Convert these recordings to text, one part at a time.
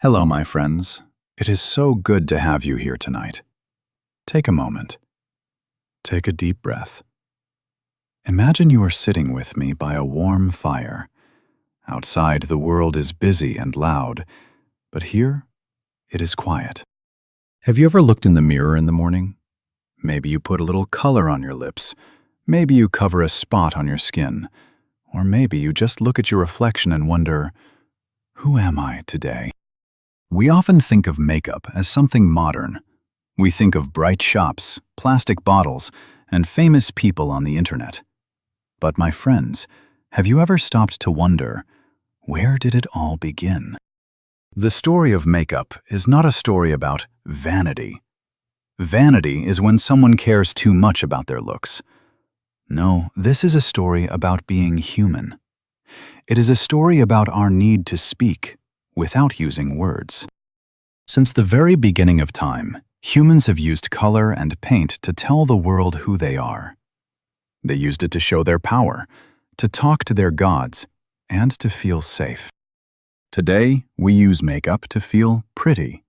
Hello, my friends. It is so good to have you here tonight. Take a moment. Take a deep breath. Imagine you are sitting with me by a warm fire. Outside, the world is busy and loud, but here, it is quiet. Have you ever looked in the mirror in the morning? Maybe you put a little color on your lips. Maybe you cover a spot on your skin. Or maybe you just look at your reflection and wonder, who am I today? We often think of makeup as something modern. We think of bright shops, plastic bottles, and famous people on the internet. But my friends, have you ever stopped to wonder, where did it all begin? The story of makeup is not a story about vanity. Vanity is when someone cares too much about their looks. No, this is a story about being human. It is a story about our need to speak without using words. Since the very beginning of time, humans have used color and paint to tell the world who they are. They used it to show their power, to talk to their gods, and to feel safe. Today, we use makeup to feel pretty.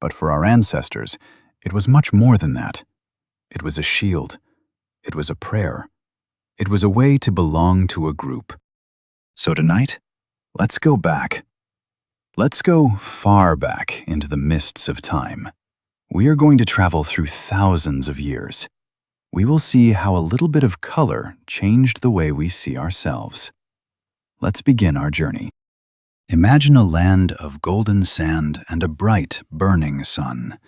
But for our ancestors, it was much more than that. It was a shield. It was a prayer. It was a way to belong to a group. So tonight, let's go back. Let's go far back into the mists of time. We are going to travel through thousands of years. We will see how a little bit of color changed the way we see ourselves. Let's begin our journey. Imagine a land of golden sand and a bright, burning sun.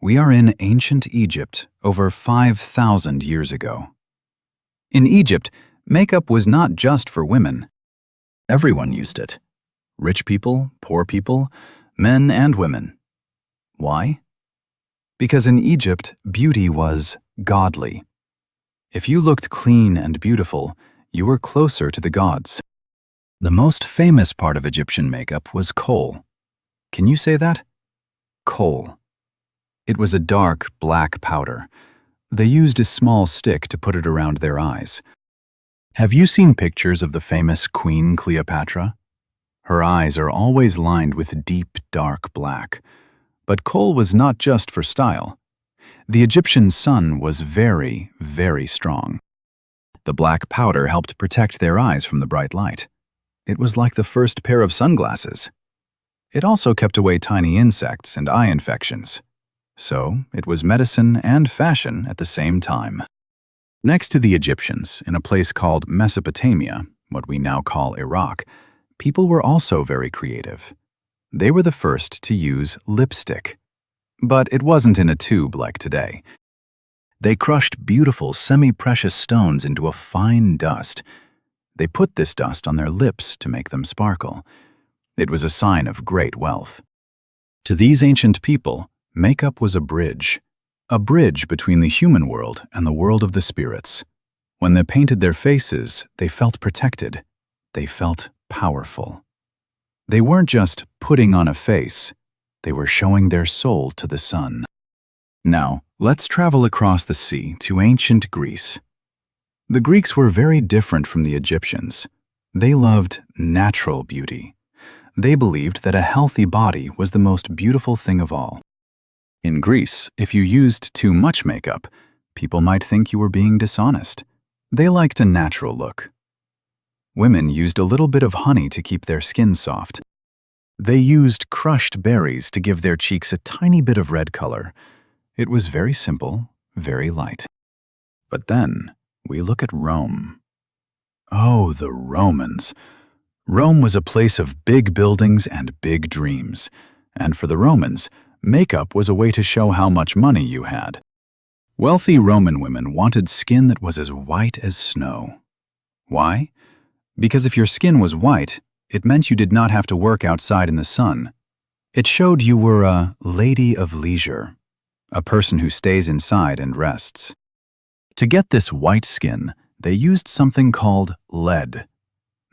We are in ancient Egypt over 5,000 years ago. In Egypt, makeup was not just for women. Everyone used it. Rich people, poor people, men and women. Why? Because in Egypt, beauty was godly. If you looked clean and beautiful, you were closer to the gods. The most famous part of Egyptian makeup was kohl. Can you say that? Kohl. It was a dark, black powder. They used a small stick to put it around their eyes. Have you seen pictures of the famous Queen Cleopatra? Her eyes are always lined with deep, dark black. But kohl was not just for style. The Egyptian sun was very, very strong. The black powder helped protect their eyes from the bright light. It was like the first pair of sunglasses. It also kept away tiny insects and eye infections. So, it was medicine and fashion at the same time. Next to the Egyptians, in a place called Mesopotamia, what we now call Iraq, people were also very creative. They were the first to use lipstick. But it wasn't in a tube like today. They crushed beautiful semi-precious stones into a fine dust. They put this dust on their lips to make them sparkle. It was a sign of great wealth. To these ancient people, makeup was a bridge between the human world and the world of the spirits. When they painted their faces, they felt protected. They felt powerful. They weren't just putting on a face, they were showing their soul to the sun. Now, let's travel across the sea to ancient Greece. The Greeks were very different from the Egyptians. They loved natural beauty. They believed that a healthy body was the most beautiful thing of all. In Greece, if you used too much makeup, people might think you were being dishonest. They liked a natural look. Women used a little bit of honey to keep their skin soft. They used crushed berries to give their cheeks a tiny bit of red color. It was very simple, very light. But then, we look at Rome. Oh, the Romans. Rome was a place of big buildings and big dreams. And for the Romans, makeup was a way to show how much money you had. Wealthy Roman women wanted skin that was as white as snow. Why? Because if your skin was white, it meant you did not have to work outside in the sun. It showed you were a lady of leisure, a person who stays inside and rests. To get this white skin, they used something called lead.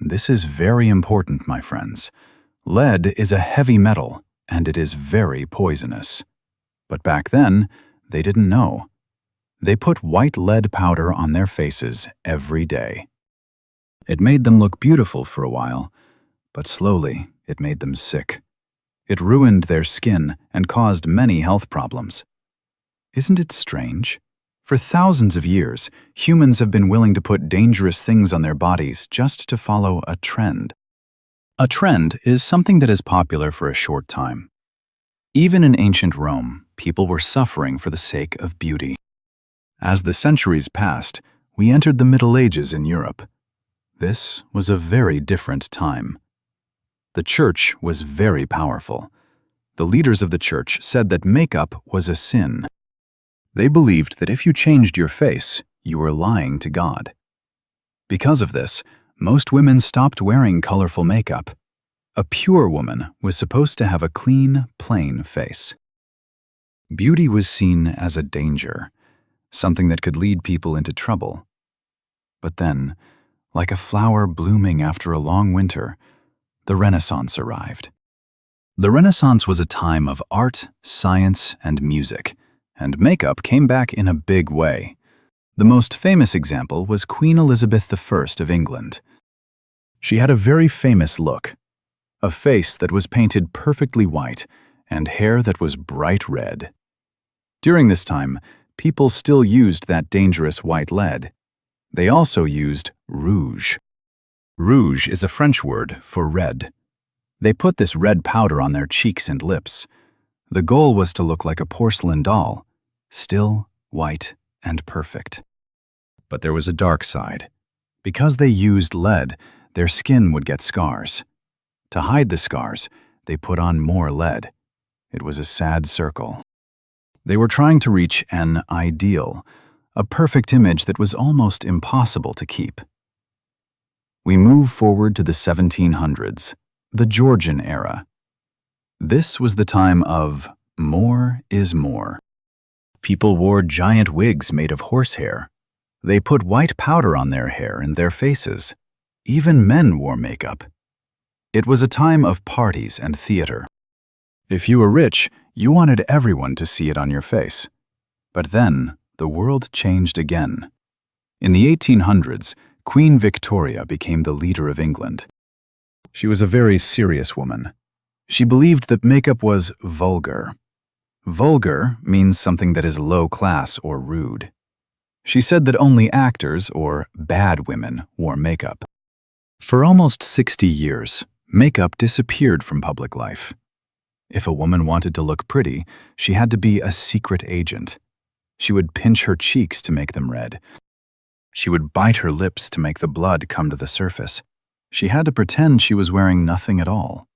This is very important, my friends. Lead is a heavy metal, and it is very poisonous. But back then, they didn't know. They put white lead powder on their faces every day. It made them look beautiful for a while, but slowly it made them sick. It ruined their skin and caused many health problems. Isn't it strange? For thousands of years, humans have been willing to put dangerous things on their bodies just to follow a trend. A trend is something that is popular for a short time. Even in ancient Rome, people were suffering for the sake of beauty. As the centuries passed, we entered the Middle Ages in Europe. This was a very different time. The church was very powerful. The leaders of the church said that makeup was a sin. They believed that if you changed your face, you were lying to God. Because of this, most women stopped wearing colorful makeup. A pure woman was supposed to have a clean, plain face. Beauty was seen as a danger, something that could lead people into trouble. But then, like a flower blooming after a long winter, the Renaissance arrived. The Renaissance was a time of art, science, and music, and makeup came back in a big way. The most famous example was Queen Elizabeth I of England. She had a very famous look, a face that was painted perfectly white and hair that was bright red. During this time, people still used that dangerous white lead. They also used rouge. Rouge is a French word for red. They put this red powder on their cheeks and lips. The goal was to look like a porcelain doll, still, white, and perfect. But there was a dark side. Because they used lead, their skin would get scars. To hide the scars, they put on more lead. It was a sad circle. They were trying to reach an ideal, a perfect image that was almost impossible to keep. We move forward to the 1700s, the Georgian era. This was the time of more is more. People wore giant wigs made of horsehair. They put white powder on their hair and their faces. Even men wore makeup. It was a time of parties and theater. If you were rich, you wanted everyone to see it on your face. But then, the world changed again. In the 1800s, Queen Victoria became the leader of England. She was a very serious woman. She believed that makeup was vulgar. Vulgar means something that is low class or rude. She said that only actors or bad women wore makeup. For almost 60 years, makeup disappeared from public life. If a woman wanted to look pretty, she had to be a secret agent. She would pinch her cheeks to make them red. She would bite her lips to make the blood come to the surface. She had to pretend she was wearing nothing at all.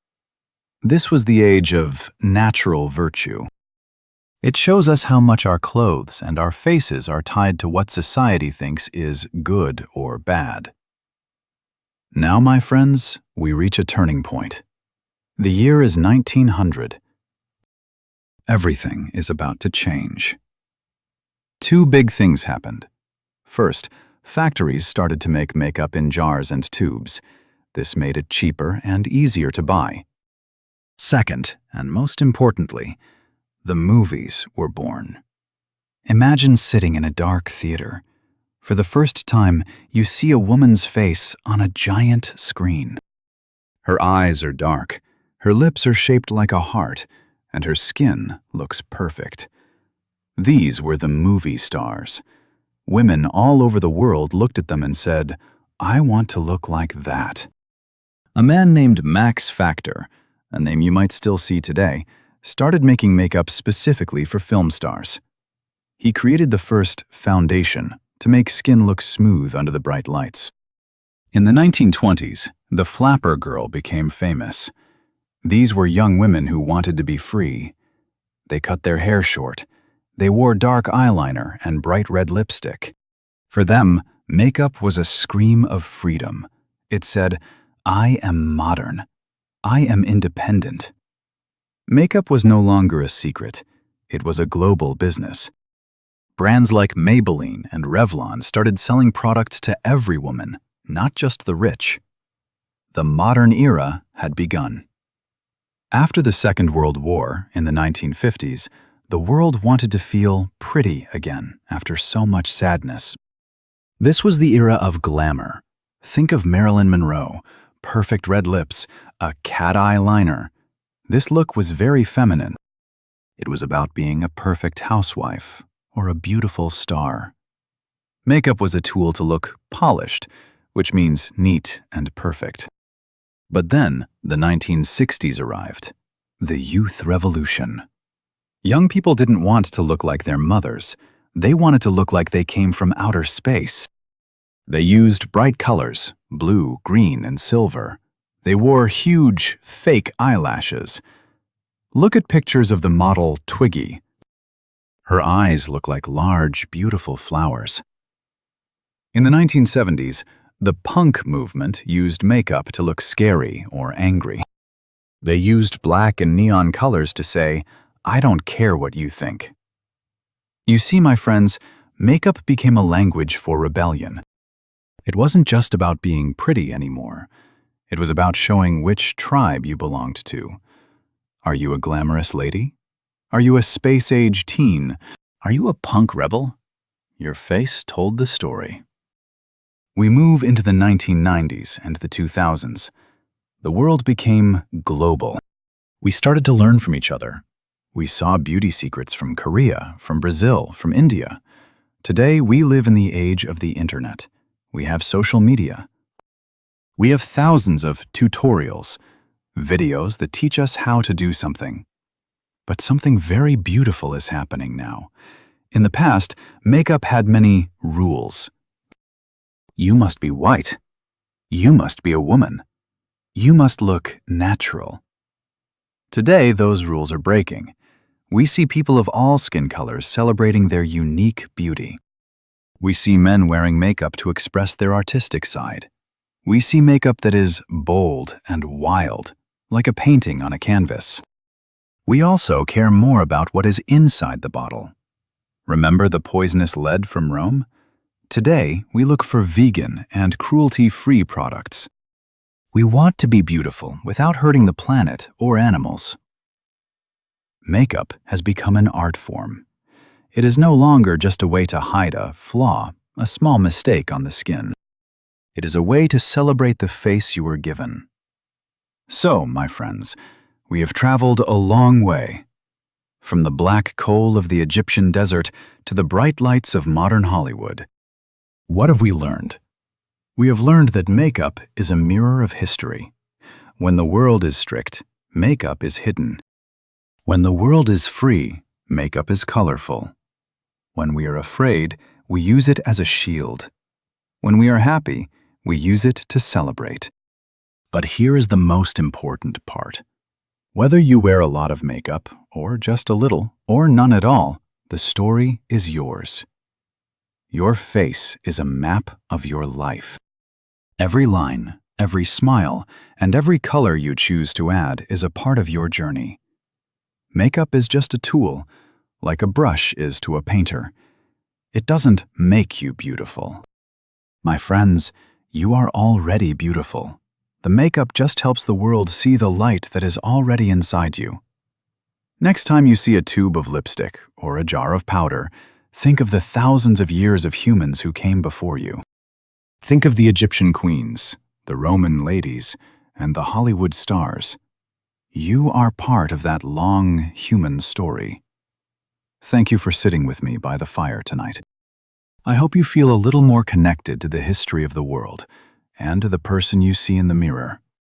This was the age of natural virtue. It shows us how much our clothes and our faces are tied to what society thinks is good or bad. Now, my friends, we reach a turning point. The year is 1900. Everything is about to change. Two big things happened. First, factories started to make makeup in jars and tubes. This made it cheaper and easier to buy. Second, and most importantly, the movies were born. Imagine sitting in a dark theater. For the first time, you see a woman's face on a giant screen. Her eyes are dark, her lips are shaped like a heart, and her skin looks perfect. These were the movie stars. Women all over the world looked at them and said, "I want to look like that." A man named Max Factor, a name you might still see today, started making makeup specifically for film stars. He created the first foundation to make skin look smooth under the bright lights. In the 1920s, the flapper girl became famous. These were young women who wanted to be free. They cut their hair short. They wore dark eyeliner and bright red lipstick. For them, makeup was a scream of freedom. It said, "I am modern. I am independent." Makeup was no longer a secret. It was a global business. Brands like Maybelline and Revlon started selling products to every woman, not just the rich. The modern era had begun. After the Second World War in the 1950s, the world wanted to feel pretty again after so much sadness. This was the era of glamour. Think of Marilyn Monroe, perfect red lips, a cat eye liner. This look was very feminine. It was about being a perfect housewife or a beautiful star. Makeup was a tool to look polished, which means neat and perfect. But then the 1960s arrived, the youth revolution. Young people didn't want to look like their mothers. They wanted to look like they came from outer space. They used bright colors, blue, green, and silver. They wore huge, fake eyelashes. Look at pictures of the model Twiggy. Her eyes look like large, beautiful flowers. In the 1970s, the punk movement used makeup to look scary or angry. They used black and neon colors to say, "I don't care what you think." You see, my friends, makeup became a language for rebellion. It wasn't just about being pretty anymore. It was about showing which tribe you belonged to. Are you a glamorous lady? Are you a space-age teen? Are you a punk rebel? Your face told the story. We move into the 1990s and the 2000s. The world became global. We started to learn from each other. We saw beauty secrets from Korea, from Brazil, from India. Today, we live in the age of the internet. We have social media. We have thousands of tutorials, videos that teach us how to do something. But something very beautiful is happening now. In the past, makeup had many rules. You must be white. You must be a woman. You must look natural. Today, those rules are breaking. We see people of all skin colors celebrating their unique beauty. We see men wearing makeup to express their artistic side. We see makeup that is bold and wild, like a painting on a canvas. We also care more about what is inside the bottle. Remember the poisonous lead from Rome? Today, we look for vegan and cruelty-free products. We want to be beautiful without hurting the planet or animals. Makeup has become an art form. It is no longer just a way to hide a flaw, a small mistake on the skin. It is a way to celebrate the face you were given. So, my friends, we have traveled a long way. From the black coal of the Egyptian desert to the bright lights of modern Hollywood. What have we learned? We have learned that makeup is a mirror of history. When the world is strict, makeup is hidden. When the world is free, makeup is colorful. When we are afraid, we use it as a shield. When we are happy, we use it to celebrate. But here is the most important part. Whether you wear a lot of makeup, or just a little, or none at all, the story is yours. Your face is a map of your life. Every line, every smile, and every color you choose to add is a part of your journey. Makeup is just a tool, like a brush is to a painter. It doesn't make you beautiful. My friends, you are already beautiful. The makeup just helps the world see the light that is already inside you. Next time you see a tube of lipstick or a jar of powder, think of the thousands of years of humans who came before you. Think of the Egyptian queens, the Roman ladies, and the Hollywood stars. You are part of that long human story. Thank you for sitting with me by the fire tonight. I hope you feel a little more connected to the history of the world and to the person you see in the mirror.